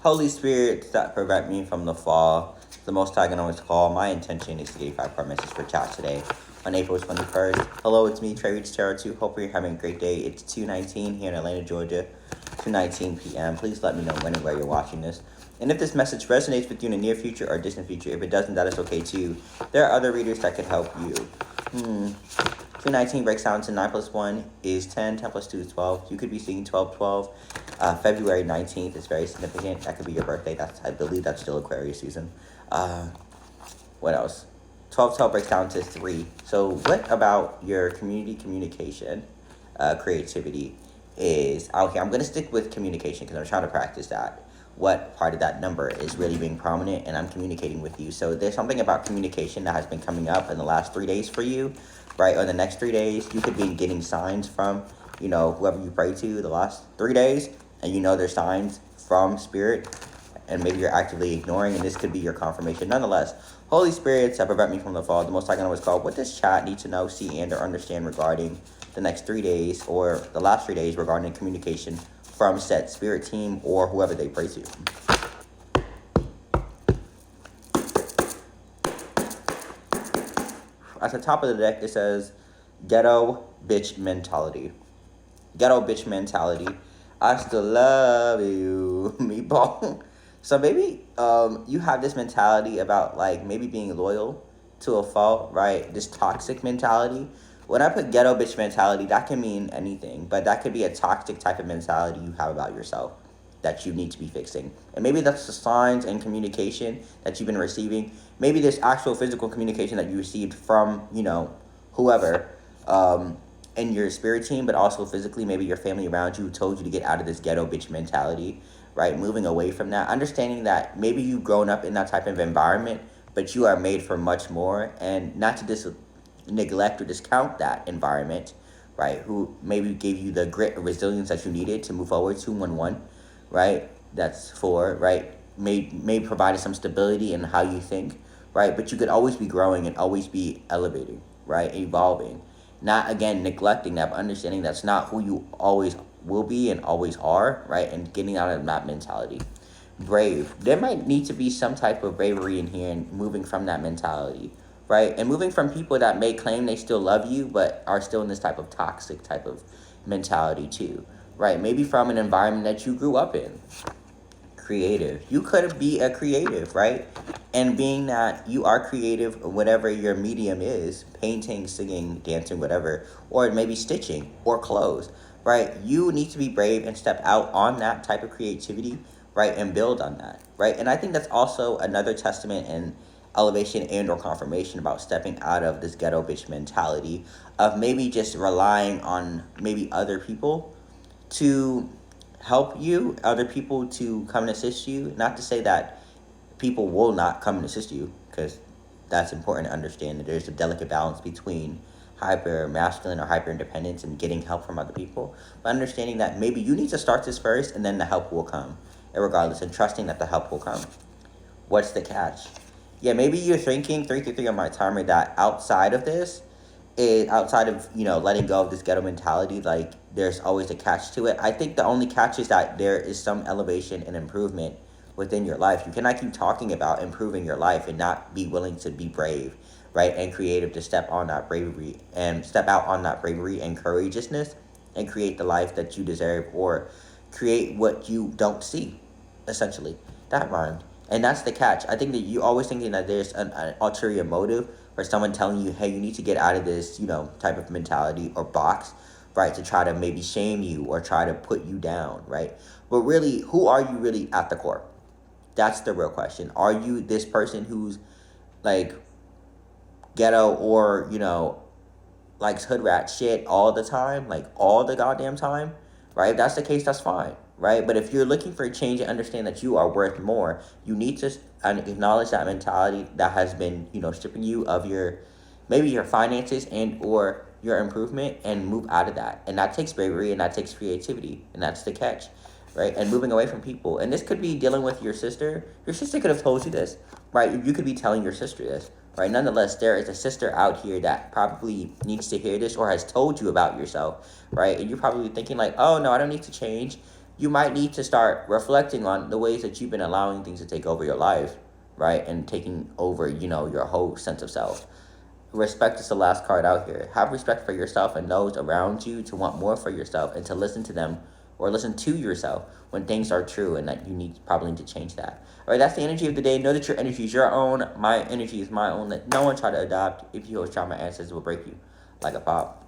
Holy Spirit that prevent me from the fall, the Most High can always call. My intention is to give 5 promises for chat today on April 21st. Hello, it's me, Trey Reach Tarot 2. Hope you're having a great day. It's 2:19 here in Atlanta, Georgia, 2:19 p.m. Please let me know when and where you're watching this. And if this message resonates with you in the near future or distant future, if it doesn't, that is okay too. There are other readers that could help you. 219 breaks down to 9 plus 1 is 10, 10 plus 2 is 12. You could be seeing 1212. February 19th is very significant. That could be your birthday. I believe that's still Aquarius season. What else? 1212 breaks down to 3. So what about your communication, creativity is out here? I'm going to stick with communication because I'm trying to practice that. What part of that number is really being prominent, and I'm communicating with you. So there's something about communication that has been coming up in the last 3 days for you, right? Or the next 3 days. You could be getting signs from, whoever you pray to the last 3 days, and there's signs from Spirit, and maybe you're actively ignoring, and this could be your confirmation. Nonetheless, Holy Spirits that prevent me from the fall, the Most High can always call. What does chat need to know, see, and or understand regarding the next 3 days, or the last 3 days regarding communication from said spirit team or whoever they pray to? At the top of the deck, it says, ghetto bitch mentality. Ghetto bitch mentality. I still love you, meatball. So maybe you have this mentality about, maybe being loyal to a fault, right? This toxic mentality. When I put ghetto bitch mentality, that can mean anything, but that could be a toxic type of mentality you have about yourself that you need to be fixing. And maybe that's the signs and communication that you've been receiving. Maybe there's actual physical communication that you received from, whoever in your spirit team, but also physically, maybe your family around you told you to get out of this ghetto bitch mentality, right? Moving away from that, understanding that maybe you've grown up in that type of environment, but you are made for much more, and not to neglect or discount that environment, right? Who maybe gave you the grit or resilience that you needed to move forward. 211, right? That's 4, right? May provided some stability in how you think, right? But you could always be growing and always be elevating, right? Evolving. Not, again, neglecting that, but understanding that's not who you always will be and always are, right? And getting out of that mentality. Brave. There might need to be some type of bravery in here and moving from that mentality, right? And moving from people that may claim they still love you, but are still in this type of toxic type of mentality too, right? Maybe from an environment that you grew up in. Creative. You could be a creative, right? And being that you are creative, whatever your medium is, painting, singing, dancing, whatever, or maybe stitching or clothes, right? You need to be brave and step out on that type of creativity, right? And build on that, right? And I think that's also another testament and elevation and or confirmation about stepping out of this ghetto bitch mentality of maybe just relying on maybe other people to help you, other people to come and assist you. Not to say that people will not come and assist you, because that's important to understand that there's a delicate balance between hyper masculine or hyper independence and getting help from other people, but understanding that maybe you need to start this first and then the help will come, regardless, and trusting that the help will come. What's the catch? Yeah, maybe you're thinking 333 on my timer that outside of this, outside of letting go of this ghetto mentality, there's always a catch to it. I think the only catch is that there is some elevation and improvement within your life. You cannot keep talking about improving your life and not be willing to be brave, right, and creative to step on that bravery and step out on that bravery and courageousness and create the life that you deserve, or create what you don't see, essentially. That rhymed. And that's the catch. I think that you always thinking that there's an ulterior motive, or someone telling you, hey, you need to get out of this, type of mentality or box, right, to try to maybe shame you or try to put you down, right? But really, who are you really at the core? That's the real question. Are you this person who's ghetto or, likes hood rat shit all the time, all the goddamn time, right? If that's the case, that's fine, right? But if you're looking for a change and understand that you are worth more, you need to acknowledge that mentality that has been, stripping you of maybe your finances and or your improvement, and move out of that. And that takes bravery and that takes creativity, and that's the catch, right? And moving away from people. And this could be dealing with your sister. Your sister could have told you this, right? You could be telling your sister this, right? Nonetheless, there is a sister out here that probably needs to hear this or has told you about yourself, right? And you're probably thinking oh, no, I don't need to change. you might need to start reflecting on the ways that you've been allowing things to take over your life, right? And taking over, your whole sense of self. Respect is the last card out here. Have respect for yourself and those around you to want more for yourself and to listen to them or listen to yourself when things are true and that you probably need to change that. All right, that's the energy of the day. Know that your energy is your own. My energy is my own. Let no one try to adopt. If you always try, my ancestors will break you like a pop.